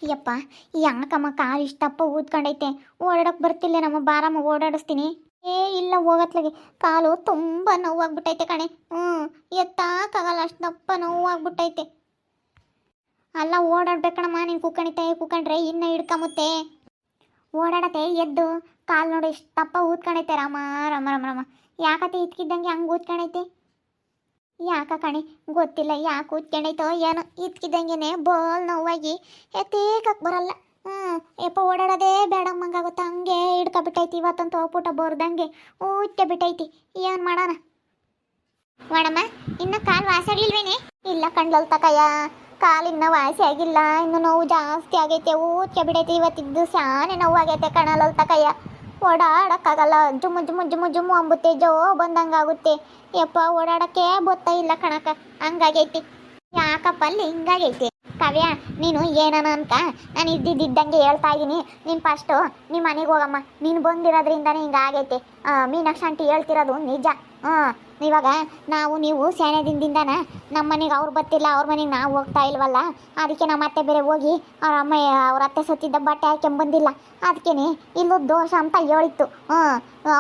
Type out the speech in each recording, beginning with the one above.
ಯಪ್ಪ, ಯಾಕಮ್ಮ ಕಾಲು ಇಷ್ಟಪ್ಪ ಊದ್ಕೊಂಡೈತೆ. ಓಡಾಡಕ್ ಬರ್ತಿಲ್ಲ ನಮ್ಮ ಬಾರಮ್ಮ ಓಡಾಡಿಸ್ತೀನಿ. ಇಲ್ಲ ಹೋಗತ್ಲಾಗೆ ಕಾಲು ತುಂಬ ನೋವಾಗ್ಬಿಟ್ಟೈತೆ ಕಣೆ. ಎತ್ತಾಕಾಗಲ್ಲ, ಅಷ್ಟು ದಪ್ಪ ನೋವಾಗ್ಬಿಟ್ಟೈತೆ. ಅಲ್ಲ ಓಡಾಡ್ಬೇಕಣಮ್ಮ, ನೀನು ಕೂಕೊಂಡ್ರೆ ಇನ್ನು ಹಿಡ್ಕೊಂಬತ್ತೆ. ಓಡಾಡತ್ತೆ ಎದ್ದು ಕಾಲು ನೋಡಿ ಇಷ್ಟಪ್ಪ ಊದ್ಕೊಂಡೈತೆ. ರಾಮ ರಾಮ ರಾಮ ರಾಮ, ಯಾಕತ್ತೆ ಇದ್ಕಿದ್ದಂಗೆ ಹಂಗೆ ಊದ್ಕೊಂಡೈತೆ? ಯಾಕ ಕಣೆ ಗೊತ್ತಿಲ್ಲ, ಯಾಕೆ ಊದ್ಕೊಂಡೈತೋ ಏನೋ. ಇದ್ಕಿದ್ದಂಗೆನೆ ಬೋಲ್ ನೋವಾಗಿ ಎತ್ತೇಕಕ್ಕೆ ಬರಲ್ಲ. ಯಪ್ಪ ಓಡಾಡೋದೇ ಬೇಡಮ್ಮಂಗಾಗುತ್ತೆ. ಹಂಗೆ ಹಿಡ್ಕೊಬಿಟ್ಟೈತಿ. ಇವತ್ತಂತೂ ಪುಟ ಬೋರ್ದಂಗೆ ಬಿಟ್ಟೈತಿ. ಏನು ಮಾಡೋಣ ಮೇಡಮ್ಮ? ಇನ್ನು ಕಾಲು ವಾಸಿ ಆಗ್ಲಿಲ್ವೇನೆ? ಇಲ್ಲ ಕಣ್ಲಲ್ ತಕಯ್ಯ, ಕಾಲಿನ ವಾಸಿ ಆಗಿಲ್ಲ, ಇನ್ನು ನೋವು ಜಾಸ್ತಿ ಆಗೈತೆ. ಬಿಟ್ಟೈತಿ. ಇವತ್ತಿದ್ದು ಶಾನೆ ನೋವು ಆಗೈತೆ ಕಣಲಲ್ ತಕಯ್ಯ. ಓಡಾಡಕ್ಕಾಗಲ್ಲ, ಜುಮ್ಮು ಜುಮ್ಮು ಜುಮ್ಮು ಜುಮ್ಮು ಅಂಬುತ್ತೆ, ಜೋ ಬಂದಂಗಾಗುತ್ತೆ. ಯಪ್ಪ ಓಡಾಡಕ್ಕೆ ಗೊತ್ತಾ ಇಲ್ಲ ಕಣಕ, ಹಂಗಾಗೈತಿ. ಯಾಕಪ್ಪ ಅಲ್ಲಿ ಹಿಂಗಾಗೈತಿ? ಕಾವ್ಯ, ನೀನು ಏನನ ಅಂತ ನಾನು ಇದ್ದಿದ್ದಂಗೆ ಹೇಳ್ತಾ ಇದ್ದೀನಿ. ನೀನು ಫಸ್ಟು ನಿಮ್ಮ ಮನೆಗೆ ಹೋಗಮ್ಮ. ನೀನು ಬಂದಿರೋದ್ರಿಂದನೇ ಹಿಂಗಾಗೈತೆ. ಮೀನಾಕ್ಷಿ ಆಂಟಿ ಹೇಳ್ತಿರೋದು ನಿಜ. ಇವಾಗ ನೀವು ಸ್ಯಾನೆ ದಿನದಿಂದನ ನಮ್ಮ ಮನೆಗೆ ಅವ್ರು ಬರ್ತಿಲ್ಲ, ಅವ್ರ ಮನೆಗೆ ನಾವು ಹೋಗ್ತಾ ಇಲ್ವಲ್ಲ, ಅದಕ್ಕೆ ನಮ್ಮ ಅತ್ತೆ ಬೇರೆ ಹೋಗಿ ಅವ್ರ ಅತ್ತೆ ಸತ್ತಿದ್ದ ಬಟ್ಟೆ ಹಾಕ್ಕೊಂಬಂದಿಲ್ಲ. ಅದಕ್ಕೇನೆ ಇಲ್ಲದ ದೋಷ ಅಂತ ಹೇಳಿತ್ತು.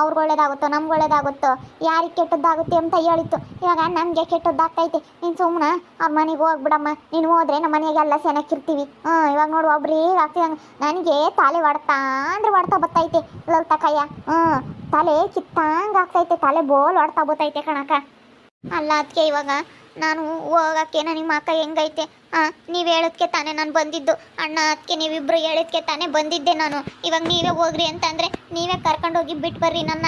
ಅವ್ರಿಗೆ ಒಳ್ಳೇದಾಗುತ್ತೋ ನಮ್ಗೆ ಒಳ್ಳೇದಾಗುತ್ತೋ, ಯಾರಿಗೆ ಕೆಟ್ಟದ್ದಾಗುತ್ತೆ ಅಂತ ಹೇಳಿತ್ತು. ಇವಾಗ ನಮಗೆ ಕೆಟ್ಟದ್ದಾಗ್ತೈತೆ. ನೀನು ಸುಮ್ಮನೆ ಅವ್ರ ಮನೆಗೆ ಹೋಗ್ಬಿಡಮ್ಮ. ನೀನು ಹೋದ್ರೆ ನಮ್ಮ ಮನೆಗೆಲ್ಲ ಸೆನಕ್ಕಿರ್ತೀವಿ. ಇವಾಗ ನೋಡು ಒಬ್ರಿಗೆ ಆಗ್ತಿದಂಗೆ ನನಗೆ ತಲೆ ಹೊಡ್ತಾ ಬರ್ತೈತೆ ಲಲ್ತಕಯ್ಯ. ತಲೆ ಕಿತ್ತಂಗೆ ಆಗ್ತೈತೆ, ತಲೆ ಬೋಲ್ ಹೊಡ್ತಾ ಬತ್ತೈತೆ ಕಣಕ. ಅಲ್ಲ ಅದಕ್ಕೆ ಇವಾಗ ನಾನು ಹೋಗಕ್ಕೆ ನಿಮ್ಮ ಅಕ್ಕ ಹೆಂಗೈತೆ? ನೀವು ಹೇಳೋದಕ್ಕೆ ತಾನೇ ನಾನು ಬಂದಿದ್ದು. ಅಣ್ಣ ಅದಕ್ಕೆ ನೀವಿಬ್ರು ಹೇಳಿದ್ಕೆ ತಾನೇ ಬಂದಿದ್ದೆ ನಾನು. ಇವಾಗ ನೀವೇ ಹೋಗ್ರಿ ಅಂತಂದರೆ ನೀವೇ ಕರ್ಕೊಂಡೋಗಿ ಬಿಟ್ಟು ಬರ್ರಿ ನನ್ನ.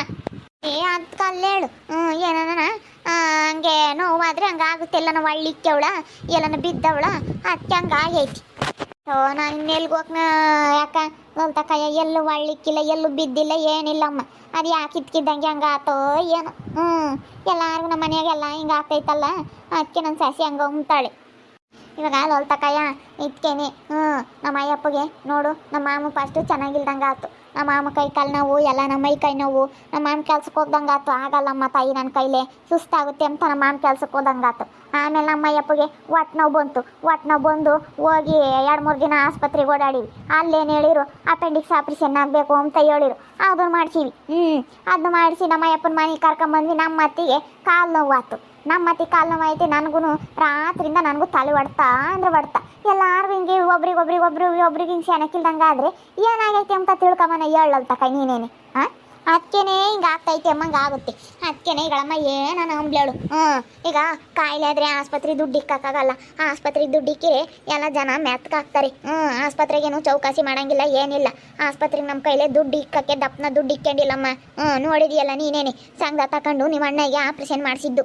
ಅದಕ್ಕೆ ಅಲ್ಲೇಳು ಏನನ ಹಂಗೆ ನೋವಾದರೆ ಹಂಗಾಗುತ್ತೆ. ಎಲ್ಲ ನಾವು ಹಳ್ಳಿಕ್ಕವಳ ಎಲ್ಲನ ಬಿದ್ದವಳ, ಅದಕ್ಕೆ ಹಂಗೆ ಆಗೈತಿ. ನಾನು ಇನ್ನೆಲ್ಗೆ ಹೋಗ್ನ ಯಾಕ ಲಲ್ತಕಯ್ಯ? ಎಲ್ಲೂ ಹಳ್ಳಿಕ್ಕಿಲ್ಲ, ಎಲ್ಲೂ ಬಿದ್ದಿಲ್ಲ, ಏನಿಲ್ಲಮ್ಮ. ಅದು ಯಾಕೆ ಇದ್ಕಿದ್ದಂಗೆ ಹಂಗೆ ಆತೋ ಏನೋ. ಎಲ್ಲರಿಗೂ ನಮ್ಮ ಮನೆಯಾಗೆಲ್ಲ ಹಿಂಗೆ ಆಗ್ತೈತಲ್ಲ, ಅದಕ್ಕೆ ನನ್ನ ಸಸಿ ಹಂಗೆ ಉಮ್ತಾಳೆ. ಇವಾಗ ಲಲ್ತಕಯ್ಯ ಇದ್ಕೇನೆ ನಮ್ಮ ಅಯ್ಯಪ್ಪಗೆ ನೋಡು, ನಮ್ಮ ಮಾಮ ಫಸ್ಟು ಚೆನ್ನಾಗಿಲ್ದಂಗೆ ಆಯ್ತು. ನಮ್ಮ ಮಾಮ ಕೈ ಕಾಲು ನೋವು ಎಲ್ಲ, ನಮ್ಮ ಮೈ ಕೈ ನೋವು. ನಮ್ಮ ಮಾಮ ಕೆಲ್ಸಕ್ಕೆ ಹೋಗ್ದಂಗೆ ಆಯ್ತು. ಆಗಲ್ಲಮ್ಮ ತಾಯಿ ನನ್ನ ಕೈಲೇ, ಸುಸ್ತಾಗುತ್ತೆ ಅಂತ ನಮ್ಮ ಮಾಮ ಕೆಲ್ಸಕ್ಕೆ ಹೋದಂಗೆ ಆಯ್ತು. ಆಮೇಲೆ ನಮ್ಮ ಅಯ್ಯಪ್ಪಗೆ ಹೊಟ್ಟೆ ನೋವು ಬಂದು ಹೋಗಿ 2-3 ದಿನ ಆಸ್ಪತ್ರೆಗೆ ಓಡಾಡಿವಿ. ಅಲ್ಲೇನು ಹೇಳಿರು, ಅಪೆಂಡಿಕ್ಸ್ ಆಪ್ರೇಷನ್ ಆಗಬೇಕು ಅಂತ ಹೇಳಿರು. ಅದನ್ನು ಮಾಡಿಸಿವಿ. ಅದನ್ನು ಮಾಡಿಸಿ ನಮ್ಮ ಅಯ್ಯಪ್ಪನ ಮನೆಗೆ ಕರ್ಕೊಂಬಂದ್ವಿ. ನಮ್ಮ ಅತ್ತಿಗೆ ಕಾಲು ನೋವು ಆಯ್ತು. ನಮ್ಮ ಅತ್ತಿ ಕಾಲು ನೋವು ಐತೆ. ನನಗೂ ರಾತ್ರಿಯಿಂದ ನನಗೂ ತಲೆ ಹೊಡ್ತಾ ಎಲ್ಲಾರ್ಗು ಹಿಂಗೆ ಒಬ್ರಿಗೆ ಹಿಂಗೆ ಸೆನಕಿಲ್ದಂಗೆ ಆದರೆ ಏನಾಗೈತೆ ಅಂತ ತಿಳ್ಕೊಂಬನ ಹೇಳಲ್ತಕ ನೀನೇನೆ. ಅದಕ್ಕೇನೆ ಹಿಂಗೆ ಆಗ್ತೈತೆ ಅಮ್ಮಂಗೆ ಆಗುತ್ತೆ. ಅದಕ್ಕೇನೆ ಈಗಳಮ್ಮ ಏನೋ ನಂಬ್ಲೇಳು. ಈಗ ಕಾಯಿಲೆ ಆದರೆ ಆಸ್ಪತ್ರೆ ದುಡ್ಡು ಇಕ್ಕಾಗಲ್ಲ. ಆಸ್ಪತ್ರೆಗೆ ದುಡ್ಡಿಕ್ಕಿ ಎಲ್ಲ ಜನ ಮೆತ್ಕಾಗ್ತಾರೆ. ಆಸ್ಪತ್ರೆಗೇನು ಚೌಕಾಸಿ ಮಾಡೋಂಗಿಲ್ಲ, ಏನಿಲ್ಲ. ಆಸ್ಪತ್ರೆಗೆ ನಮ್ಮ ಕೈಲೇ ದುಡ್ಡು ಇಕ್ಕಕ್ಕೆ ದಪ್ಪನ ದುಡ್ಡು ಇಕ್ಕೊಂಡಿಲ್ಲಮ್ಮ. ನೋಡಿದೆಯಲ್ಲ ನೀನೇನೆ, ಸಂಘ ತಗೊಂಡು ನಿಮ್ಮ ಅಣ್ಣಗೆ ಆಪ್ರೇಷನ್ ಮಾಡಿಸಿದ್ದು.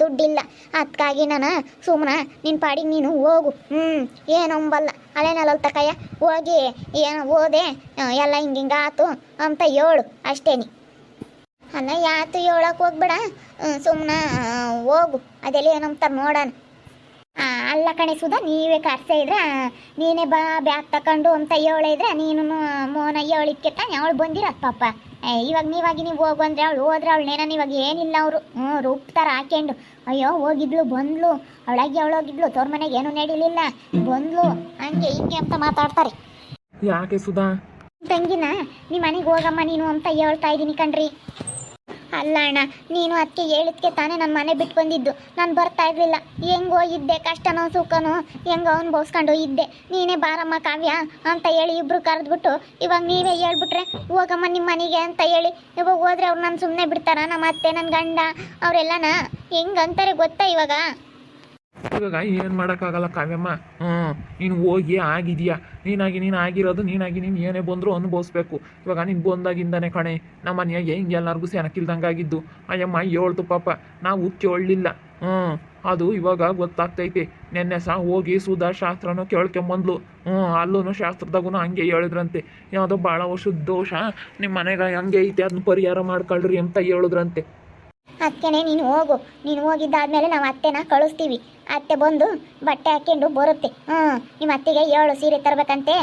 ದುಡ್ಡಿಲ್ಲ. ಅದಕ್ಕಾಗಿ ನಾನು ಸುಮ್ಮನೆ ನಿನ್ನ ಪಾಡಿಗೆ ನೀನು ಹೋಗು. ಏನಂಬಲ್ಲ ಅಲ್ಲೇನಲ್ಲಲ್ತಕಯ್ಯ. ಹೋಗಿ ಏನು ಓದೆ ಎಲ್ಲ ಹಿಂಗಾತು ಅಂತ ಹೇಳು ಅಷ್ಟೇನಿ. ಅಲ್ಲ ಯಾತು ಹೇಳಕ್ಕೆ ಹೋಗ್ಬೇಡ, ಸುಮ್ಮನೆ ಹೋಗು. ಅದೆಲ್ಲ ಏನಂತಾರೆ ನೋಡೋಣ. ಅಲ್ಲ ಕಣೆ ಸುಧಾ, ನೀವೇ ಕರ್ಸೆ ಇದ್ರೆ ನೀನೇ ಬಾ ಬ್ಯಾಗ್ ತಗೊಂಡು ಅಂತ ಹೇಳಿದ್ರೆ ನೀನು ಮೋನ ಹೇಳಿದ್ಕೆ ತಾನೆ ಅವಳು ಬಂದಿರತ್ತ ಪಾಪ. ಇವಾಗ ನೀವು ಹೋಗು ಅಂದರೆ ಅವಳು ಹೋದ್ರೆ ಅವಳನ್ನೇನ ಇವಾಗ ಏನಿಲ್ಲ ಅವರು ರೂಪ್ತಾರ ಹಾಕ್ಯಂಡು. ಅಯ್ಯೋ ಹೋಗಿದ್ಲು ಬಂದ್ಲು, ಅವಳೋಗಿದ್ಲು, ತೋರ್ ಮನೆಗೆ ಏನೂ ನಡೀಲಿಲ್ಲ, ಬಂದ್ಲು, ಹಂಗೆ ಹಿಂಗೆ ಅಂತ ಮಾತಾಡ್ತಾರೆ. ಯಾಕೆ ಸುಧಾ? ತಂಗಿನ ನಿಮ್ಮ ಮನೆಗೆ ಹೋಗಮ್ಮ ನೀನು ಅಂತ ಹೇಳ್ತಾ ಇದ್ದೀನಿ ಕಣ್ರಿ. ಅಲ್ಲ ಅಣ್ಣ, ನೀನು ಅದಕ್ಕೆ ಹೇಳಿದ್ಕೆ ತಾನೇ ನನ್ನ ಮನೆ ಬಿಟ್ಟು ಬಂದಿದ್ದು. ನಾನು ಬರ್ತಾ ಇರಲಿಲ್ಲ. ಹೆಂಗೋ ಇದ್ದೆ, ಕಷ್ಟನೋ ಸುಖನೋ ಹೆಂಗೋ ಅನ್ಭವಿಸ್ಕೊಂಡು ಇದ್ದೆ. ನೀನೇ ಬಾರಮ್ಮ ಕಾವ್ಯ ಅಂತ ಹೇಳಿ ಇಬ್ಬರು ಕರೆದ್ಬಿಟ್ಟು ಇವಾಗ ನೀವೇ ಹೇಳ್ಬಿಟ್ರೆ ಹೋಗಮ್ಮ ನಿಮ್ಮ ಮನೆಗೆ ಅಂತ ಹೇಳಿ ಇವಾಗ ಹೋದ್ರೆ ಅವ್ರು ನಾನು ಸುಮ್ಮನೆ ಬಿಡ್ತಾರ? ನಮ್ಮ ಅತ್ತೆ, ನನ್ನ ಗಂಡ ಅವರೆಲ್ಲನ ಹೆಂಗಂತಾರೆ ಗೊತ್ತಾ ಇವಾಗ ಏನು ಮಾಡೋಕ್ಕಾಗಲ್ಲ ಕಾವ್ಯಮ್ಮ. ನೀನು ಹೋಗಿ ಆಗಿದೆಯಾ, ನೀನು ಆಗಿರೋದು ನೀನು ಏನೇ ಬಂದರೂ ಅನುಭವಿಸ್ಬೇಕು. ಇವಾಗ ನೀನು ಬಂದಾಗಿಂದಾನೆ ಕಣೆ ನಮ್ಮ ಮನೆಯಾಗೆ ಹಿಂಗೆ ಎಲ್ಲರಿಗೂ ಸೆನಕಿಲ್ದಂಗೆ ಆಗಿದ್ದು. ಅಯ್ಯಮ್ಮ ಹೇಳ್ತು ಪಾಪ, ನಾವು ಕೇಳಲಿಲ್ಲ. ಅದು ಇವಾಗ ಗೊತ್ತಾಗ್ತೈತಿ. ನೆನ್ನೆ ಸಹ ಹೋಗಿ ಸುಧಾ ಶಾಸ್ತ್ರನೂ ಕೇಳ್ಕೊಂಬಂದ್ಲು. ಅಲ್ಲೂ ಶಾಸ್ತ್ರದಾಗೂ ಹಂಗೆ ಹೇಳಿದ್ರಂತೆ, ಯಾವುದೋ ಭಾಳ ವರ್ಷದ ದೋಷ ನಿಮ್ಮ ಮನೆಗೆ ಹಂಗೆ ಐತೆ, ಅದನ್ನ ಪರಿಹಾರ ಮಾಡ್ಕೊಳ್ರಿ ಅಂತ ಹೇಳಿದ್ರಂತೆ. ಅದಕ್ಕೇನೆ ನೀನು ಹೋಗು. ನೀನು ಹೋಗಿದ್ದಾದ್ಮೇಲೆ ನಾವು ಅತ್ತೆನ ಕಳಿಸ್ತೀವಿ. ಅತ್ತೆ ಬಂದು ಬಟ್ಟೆ ಹಾಕ್ಕೊಂಡು ಬರುತ್ತೆ. ನಿಮ್ಮ ಅತ್ತೆಗೆ ಹೇಳು ಸೀರೆ ತರಬೇಕಂತೆ,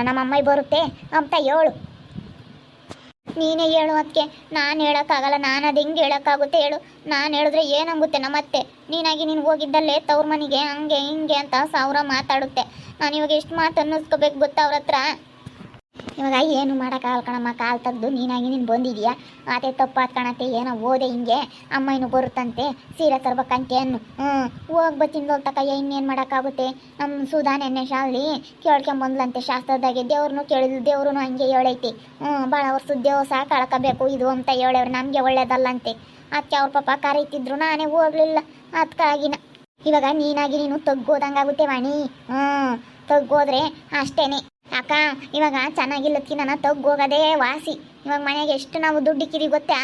ನಮ್ಮ ಅಮ್ಮಾಯಿ ಬರುತ್ತೆ ಅಂತ ಹೇಳು. ನೀನೇ ಹೇಳು ಅದಕ್ಕೆ. ನಾನು ಹೇಳೋಕ್ಕಾಗಲ್ಲ, ನಾನು ಅದು ಹೆಂಗೆ ಹೇಳೋಕ್ಕಾಗುತ್ತೆ ಹೇಳು. ನಾನು ಹೇಳಿದ್ರೆ ಏನಾಗುತ್ತೆ ನಮ್ಮತ್ತೆ ನೀನಾಗಿ ನೀನು ಹೋಗಿದ್ದಲ್ಲೇ ತವ್ರ ಮನೆಗೆ ಹಂಗೆ ಹಿಂಗೆ ಅಂತ ಸಾವಿರ ಮಾತಾಡುತ್ತೆ. ನಾನು ಇವಾಗ ಎಷ್ಟು ಮಾತು ಅನ್ನಿಸ್ಕೋಬೇಕು ಗೊತ್ತಾ ಅವ್ರ ಹತ್ರ. ಇವಾಗ ಏನು ಮಾಡೋಕ್ಕಾಗಲ್ಲ ಕಣಮ್ಮ, ಕಾಲು ತೆಗ್ದು ನೀನಾಗಿ ನೀನು ಬಂದಿದೀಯಾ, ಅದೇ ತಪ್ಪಾದ ಕಾಣತ್ತೆ. ಏನೋ ಓದೆ ಹಿಂಗೆ ಅಮ್ಮ ಇನ್ನು ಬರುತ್ತಂತೆ ಸೀರೆ ತರ್ಬೇಕಂತೆ ಅನ್ನು. ಹೋಗಿ ಬತ್ತಿಂದ ಹೋಗ್ತಕ್ಕಯ್ಯ, ಇನ್ನೇನು ಮಾಡೋಕ್ಕಾಗುತ್ತೆ. ನಮ್ಮ ಸುಧಾ ನೆನ್ನೆ ಶಾಲಿ ಕೇಳ್ಕೊಂಬಂದ್ಲಂತೆ ಶಾಸ್ತ್ರದಾಗೆ, ದೇವ್ರನ್ನೂ ಕೇಳಿದ್ಲು, ದೇವ್ರೂ ಹಂಗೆ ಹೇಳೈತಿ. ಭಾಳ ವರ್ಷದ ದೇವಸ ಕಳ್ಕೋಬೇಕು ಇದು ಅಂತ ಹೇಳವ್ರು, ನಮಗೆ ಒಳ್ಳೇದಲ್ಲಂತೆ. ಅದಕ್ಕೆ ಅವ್ರ ಪಾಪ ಕರೀತಿದ್ರು, ನಾನೇ ಹೋಗ್ಲಿಲ್ಲ ಅದಕ್ಕಾಗಿನ. ಇವಾಗ ನೀನಾಗಿ ನೀನು ತಗ್ಗೋದಂಗಾಗುತ್ತೆ ವಾಣಿ. ತಗ್ಗೋದ್ರೆ ಅಷ್ಟೇನೆ ಅಕ್ಕ. ಇವಾಗ ಚೆನ್ನಾಗಿಲ್ಲದಕ್ಕೆ ನಾನು ತಗ್ಗೋಗೋದೇ ವಾಸಿ. ಇವಾಗ ಮನೆಗೆ ಎಷ್ಟು ನಾವು ದುಡ್ಡು ಇಕ್ಕಿದೀವಿ ಗೊತ್ತೇ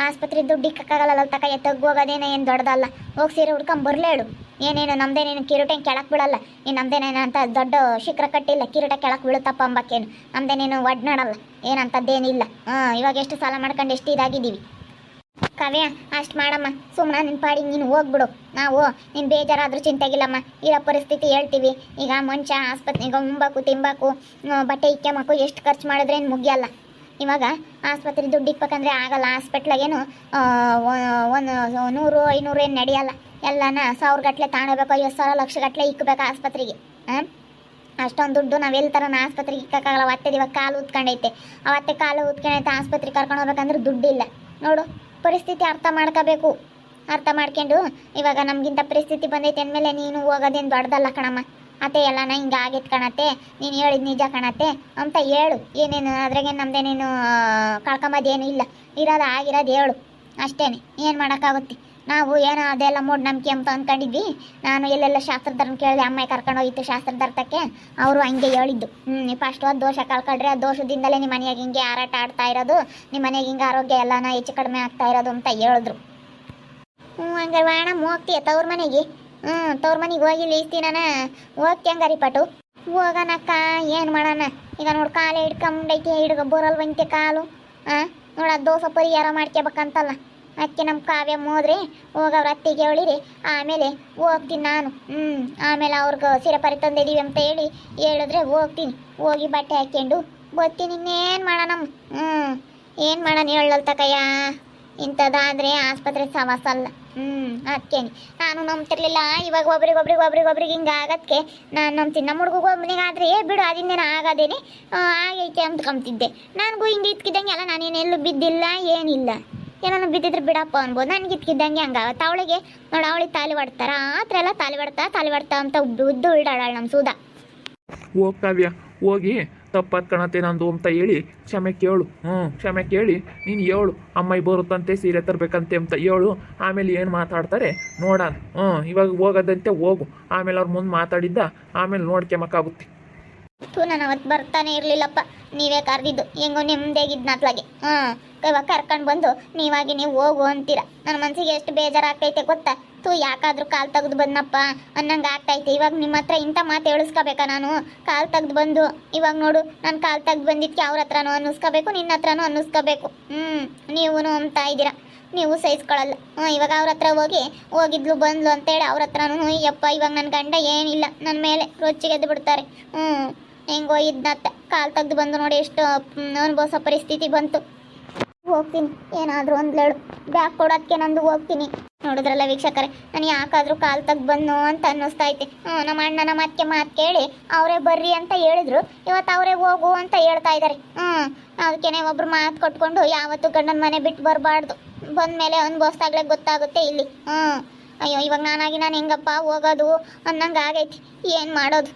ಆಸ್ಪತ್ರೆ ದುಡ್ಡು ಇಕ್ಕಾಗಲ್ಲ ತಕಯ್ಯ. ತಗ್ಗೋಗೋದೇನೆ ಏನು ದೊಡ್ಡದಲ್ಲ. ಹೋಗಿ ಸೀರೆ ಹುಡ್ಕೊಂಬರ್ಲೇಳು. ಏನೇನು ನಮ್ದೇನೇನು ಕಿರೀಟ ಕೆಳಕ್ಕೆ ಬೀಳಲ್ಲ. ಇನ್ನು ನಮ್ದೇನೇನು ಅಂತ ದೊಡ್ಡ ಶಿಖರ ಕಟ್ಟಿಲ್ಲ, ಕಿರೀಟ ಕೆಳಕ್ಕೆ ಬೀಳುತ್ತಪ್ಪ ಅಂಬಕ್ಕೇನು. ನಮ್ದೇನೇನು ಒಡ್ನಾಡಲ್ಲ, ಏನಂತದ್ದೇನಿಲ್ಲ. ಇವಾಗ ಎಷ್ಟು ಸಾಲ ಮಾಡ್ಕೊಂಡು ಎಷ್ಟು ಇದಾಗಿದ್ದೀವಿ. ಕಾವ್ಯ ಅಷ್ಟು ಮಾಡಮ್ಮ, ಸುಮ್ಮನೆ ನಿನ್ನ ಪಾಡಿ ನೀನು ಹೋಗ್ಬಿಡು. ನಾವು ನೀನು ಬೇಜಾರಾದರೂ ಚಿಂತೆಗಿಲ್ಲಮ್ಮ, ಇರೋ ಪರಿಸ್ಥಿತಿ ಹೇಳ್ತೀವಿ. ಈಗ ಮನುಷ್ಯ ಆಸ್ಪತ್ರೆಗೆ ಉಂಬಾಕು ತಿಂಬಾಕು ಬಟ್ಟೆ ಇಕ್ಕೆಮಕ್ಕು ಎಷ್ಟು ಖರ್ಚು ಮಾಡಿದ್ರೇನು ಮುಗಿಯಲ್ಲ. ಇವಾಗ ಆಸ್ಪತ್ರೆ ದುಡ್ಡು ಇಕ್ಬೇಕಂದ್ರೆ ಆಗಲ್ಲ. ಹಾಸ್ಪಿಟ್ಲಾಗೇನು ಒಂದು 100-500 ಏನು ನಡೆಯಲ್ಲ. ಎಲ್ಲನ 1000 ಗಟ್ಟಲೆ ತಾಣಬೇಕು, 50,000 ಲಕ್ಷ ಗಟ್ಟಲೆ ಇಕ್ಕಬೇಕು ಆಸ್ಪತ್ರೆಗೆ. ಅಷ್ಟೊಂದು ದುಡ್ಡು ನಾವೆಲ್ಲಿ ಥರನ ಆಸ್ಪತ್ರೆಗೆ ಇಕ್ಕೋಕ್ಕಾಗಲ್ಲ. ಅವತ್ತೆ ಇವಾಗ ಕಾಲು ಉತ್ಕೊಂಡೈತೆ, ಅವತ್ತೆ ಕಾಲು ಉತ್ಕೊಂಡೈತೆ, ಆಸ್ಪತ್ರೆಗೆ ಕರ್ಕೊಂಡು ಹೋಗ್ಬೇಕಂದ್ರೆ ದುಡ್ಡಿಲ್ಲ. ನೋಡು ಪರಿಸ್ಥಿತಿ ಅರ್ಥ ಮಾಡ್ಕೋಬೇಕು. ಅರ್ಥ ಮಾಡ್ಕೊಂಡು ಇವಾಗ ನಮಗಿಂತ ಪರಿಸ್ಥಿತಿ ಬಂದೈತೆ ಅಂದಮೇಲೆ ನೀನು ಹೋಗೋದೇನು ದೊಡ್ಡದಲ್ಲ ಕಣಮ್ಮ. ಅತ್ತೆ ಎಲ್ಲನ ಹಿಂಗೆ ಆಗೈತೆ ಕಣತ್ತೆ, ನೀನು ಹೇಳಿದ ನಿಜ ಕಣತ್ತೆ ಅಂತ ಹೇಳು. ಏನೇನು ಅದ್ರಾಗೆ ನಮ್ದೇನೇನು ಕಳ್ಕೊಂಬೋದೇನು ಇಲ್ಲ, ಇರೋದು ಆಗಿರೋದು ಹೇಳು ಅಷ್ಟೇ. ಏನು ಮಾಡೋಕ್ಕಾಗುತ್ತೆ. ನಾವು ಏನೋ ಅದೆಲ್ಲ ಮೂಢನಂಬಿಕೆ ಅಂತ ಅಂದ್ಕೊಂಡಿದ್ವಿ. ನಾನು ಎಲ್ಲೆಲ್ಲ ಶಾಸ್ತ್ರಧರ್ಮ ಕೇಳಿದೆ, ಅಮ್ಮ ಕರ್ಕೊಂಡು ಹೋಗಿತ್ತು ಶಾಸ್ತ್ರಧರ್ಮಕ್ಕೆ. ಅವರು ಹಂಗೆ ಹೇಳಿದ್ದು. ಫಸ್ಟ್ ಅದು ದೋಷ ಕಳ್ಕೊಳ್ರಿ, ಆ ದೋಷದಿಂದಲೇ ನಿಮ್ಮ ಮನೆಯಾಗ ಹಿಂಗೆ ಹಾರಾಟ ಆಡ್ತಾ ಇರೋದು, ನಿಮ್ಮ ಮನೆಗೆ ಹಿಂಗೆ ಆರೋಗ್ಯ ಎಲ್ಲನ ಹೆಚ್ಚು ಕಡಿಮೆ ಆಗ್ತಾ ಇರೋದು ಅಂತ ಹೇಳಿದ್ರು. ಹಂಗೆ ಬೇಡ ಹೋಗ್ತೀಯ ತವ್ರ ಮನೆಗೆ? ತವ್ರ ಮನೆಗೆ ಹೋಗಿಲ್ಲ ಇಸ್ತೀನ ಹೋಗ್ತಿ ಹಂಗಾರಿ ಪಟು. ಹೋಗೋಣಕ್ಕ, ಏನು ಮಾಡೋಣ. ಈಗ ನೋಡಿ ಕಾಲೇ ಹಿಡ್ಕೊಂಡೈತಿ, ಬರಲ್ವಂತೆ ಕಾಲು. ನೋಡ ದೋಸೆ ಪರಿಹಾರ ಮಾಡ್ಕೋಬೇಕಂತಲ್ಲ. ಅದಕ್ಕೆ ನಮ್ಮ ಕಾವ್ಯ ಹೋದ್ರೆ ಹೋಗವ್ರ ಅತ್ತಿಗೆ ಹೇಳಿರಿ, ಆಮೇಲೆ ಹೋಗ್ತೀನಿ ನಾನು. ಆಮೇಲೆ ಅವ್ರಿಗೆ ಸೀರೆ ಪರಿ ತಂದಿದ್ದೀವಿ ಅಂತ ಹೇಳಿದ್ರೆ ಹೋಗ್ತೀನಿ. ಹೋಗಿ ಬಟ್ಟೆ ಹಾಕ್ಕೊಂಡು ಬರ್ತೀನಿ. ಇನ್ನೇನು ಮಾಡೋಣ. ಏನು ಮಾಡೋಣ ಹೇಳಲ್ತಕಯ್ಯ. ಇಂಥದ್ದಾದರೆ ಆಸ್ಪತ್ರೆ ಸವಾಸಲ್ಲ. ಅದಕ್ಕೇನೆ ನಾನು ನಂಬ್ತಿರ್ಲಿಲ್ಲ. ಇವಾಗ ಒಬ್ರಿಗೆ ಹಿಂಗೆ ಆಗದಕ್ಕೆ ನಾನು ನಂಬ್ತೀನಿ. ನಮ್ಮ ಹುಡುಗ ಒಬ್ಬನಿಗಾದ್ರೆ ಬಿಡು ಅದಿಂದೇನು ಆಗೋದೇನೆ ಆಗೈತೆ ಅಂದ್ಕೊಂತಿದ್ದೆ. ನನಗೂ ಹಿಂಗೆ ಇತ್ಕಿದ್ದಂಗೆ ಅಲ್ಲ, ನಾನೇನೆಲ್ಲೂ ಬಿದ್ದಿಲ್ಲ ಏನಿಲ್ಲ. ಏನೋ ಬಿದ್ದಿದ್ರೆ ಬಿಡಪ್ಪ ಅನ್ಬೋದು. ನನಗೆ ಇತ್ಕಿದ್ದಂಗೆ ಹಂಗಾಗತ್ತೆ. ಅವಳಿಗೆ ನೋಡಿ, ಅವಳಿಗೆ ತಾಲಿ ಹೊಡ್ತಾರ ಆ ಥರ ಎಲ್ಲ ತಾಲಿ ಹೊಡ್ತಾ ಅಂತ ಉದ್ದು ಇಡಾಳ ನಮ್ಮ ಸುಧಾ. ಹೋಗಿ ಕಾವ್ಯ, ಹೋಗಿ ತಪ್ಪಾದ ಕಣತೆ ನಂದು ಅಂತ ಹೇಳಿ ಕ್ಷಮೆ ಕೇಳು. ಕ್ಷಮೆ ಕೇಳಿ ನೀನು ಹೇಳು, ಅಮ್ಮ ಬರುತ್ತಂತೆ ಸೀರೆ ತರಬೇಕಂತೆ ಅಂತ ಹೇಳು. ಆಮೇಲೆ ಏನು ಮಾತಾಡ್ತಾರೆ ನೋಡೋಣ. ಇವಾಗ ಹೋಗೋದಂತೆ ಹೋಗು, ಆಮೇಲೆ ಅವ್ರ ಮುಂದೆ ಮಾತಾಡಿದ್ದ ಆಮೇಲೆ ನೋಡ್ಕೊಮಕ್ಕಾಗುತ್ತೆ. ನಾನು ಅವತ್ತು ಬರ್ತಾನೆ ಇರಲಿಲ್ಲಪ್ಪ, ನೀವೇ ಕರೆದಿದ್ದು. ಹೆಂಗೋ ನೆಮ್ಮದಿಯಾಗಿದ್ನಾತ್ಲಾಗೆ. ಇವಾಗ ಕರ್ಕೊಂಡು ಬಂದು ನೀವಾಗಿ ನೀವು ಹೋಗು ಅಂತೀರ. ನನ್ನ ಮನಸ್ಸಿಗೆ ಎಷ್ಟು ಬೇಜಾರಾಗ್ತೈತೆ ಗೊತ್ತಾ. ಯಾಕಾದ್ರೂ ಕಾಲು ತೆಗೆದು ಬಂದಪ್ಪ ಅನ್ನಂಗೆ ಆಗ್ತೈತೆ. ಇವಾಗ ನಿಮ್ಮ ಹತ್ರ ಇಂಥ ಮಾತು ಹೇಳಿಸ್ಕೋಬೇಕಾ ನಾನು? ಕಾಲು ತೆಗೆದು ಬಂದು ಇವಾಗ ನೋಡು, ನಾನು ಕಾಲು ತೆಗೆದು ಬಂದಿದ್ದಕ್ಕೆ ಅವ್ರ ಹತ್ರನೂ ಅನ್ನಿಸ್ಕೋಬೇಕು, ನಿನ್ನ ಹತ್ರನೂ ಅನ್ನಿಸ್ಕೋಬೇಕು. ನೀವು ಅಂತ ಇದ್ದೀರಾ, ನೀವು ಸಹಿಸ್ಕೊಳ್ಳಲ್ಲ. ಇವಾಗ ಅವ್ರ ಹತ್ರ ಹೋಗಿದ್ಲು ಬಂದ್ಲು ಅಂತೇಳಿ ಅವ್ರ ಹತ್ರನೂ ಯಪ್ಪ ಇವಾಗ ನನ್ನ ಗಂಡ ಏನಿಲ್ಲ ನನ್ನ ಮೇಲೆ ರೊಚ್ಚಿಗೆದ್ದು ಬಿಡ್ತಾರೆ. ಹೆಂಗೋ ಇದ್ನತ್ತ ಕಾಲು ತೆಗೆದು ಬಂದು ನೋಡಿ ಎಷ್ಟು ಅನುಭವಿಸೋ ಪರಿಸ್ಥಿತಿ ಬಂತು. ಹೋಗ್ತೀನಿ, ಏನಾದರೂ ಒಂದು ಹೇಳು. ಬ್ಯಾಗ್ ಕೊಡೋದಕ್ಕೆ ನಂದು ಹೋಗ್ತೀನಿ. ನೋಡಿದ್ರಲ್ಲ ವೀಕ್ಷಕರೇ, ನಾನು ಯಾಕಾದರೂ ಕಾಲು ತೆಗೆದು ಬಂದು ಅಂತ ಅನ್ನಿಸ್ತೈತೆ. ನಮ್ಮ ಅಣ್ಣನ ಮತ್ತೆ ಮಾತು ಕೇಳಿ ಅವರೇ ಬರ್ರಿ ಅಂತ ಹೇಳಿದ್ರು, ಇವತ್ತು ಅವರೇ ಹೋಗು ಅಂತ ಹೇಳ್ತಾ ಇದ್ದಾರೆ. ಅದಕ್ಕೇನೆ ಒಬ್ರು ಮಾತು ಕೊಟ್ಕೊಂಡು ಯಾವತ್ತೂ ಗಂಡನ ಮನೆ ಬಿಟ್ಟು ಬರಬಾರ್ದು. ಬಂದಮೇಲೆ ಅನುಭವಿಸ್ದಾಗಲೇ ಗೊತ್ತಾಗುತ್ತೆ ಇಲ್ಲಿ. ಅಯ್ಯೋ ಇವಾಗ ನಾನು ಹೆಂಗಪ್ಪ ಹೋಗೋದು ಅನ್ನಂಗೆ ಆಗೈತಿ. ಏನು ಮಾಡೋದು?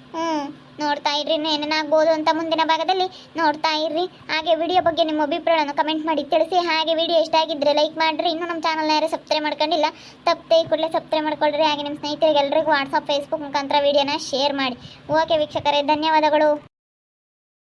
ನೋಡ್ತಾ ಇರ್ರಿ, ಏನೇನಾಗ್ಬೋದು ಅಂತ ಮುಂದಿನ ಭಾಗದಲ್ಲಿ ನೋಡ್ತಾ ಇರ್ರಿ. ಹಾಗೆ ವಿಡಿಯೋ ಬಗ್ಗೆ ನಿಮ್ಮ ಅಭಿಪ್ರಾಯವನ್ನು ಕಮೆಂಟ್ ಮಾಡಿ ತಿಳಿಸಿ. ಹಾಗೆ ವಿಡಿಯೋ ಇಷ್ಟ ಆಗಿದ್ರೆ ಲೈಕ್ ಮಾಡಿರಿ. ಇನ್ನೂ ನಮ್ಮ ಚಾನಲ್ನ ಯಾರು ಸಬ್ಸ್ಕ್ರೈಬ್ ಮಾಡ್ಕೊಂಡಿಲ್ಲ ತಪ್ಪದೆ ಕೂಡಲೇ ಸಬ್ಸ್ಕ್ರೈಬ್ ಮಾಡ್ಕೊಳ್ರಿ. ಹಾಗೆ ನಿಮ್ಮ ಸ್ನೇಹಿತರಿಗೆ ಎಲ್ಲರಿಗೂ ವಾಟ್ಸಪ್ ಫೇಸ್ಬುಕ್ ಮುಖಾಂತರ ವಿಡಿಯೋನ ಶೇರ್ ಮಾಡಿ. ಓಕೆ ವೀಕ್ಷಕರೇ, ಧನ್ಯವಾದಗಳು.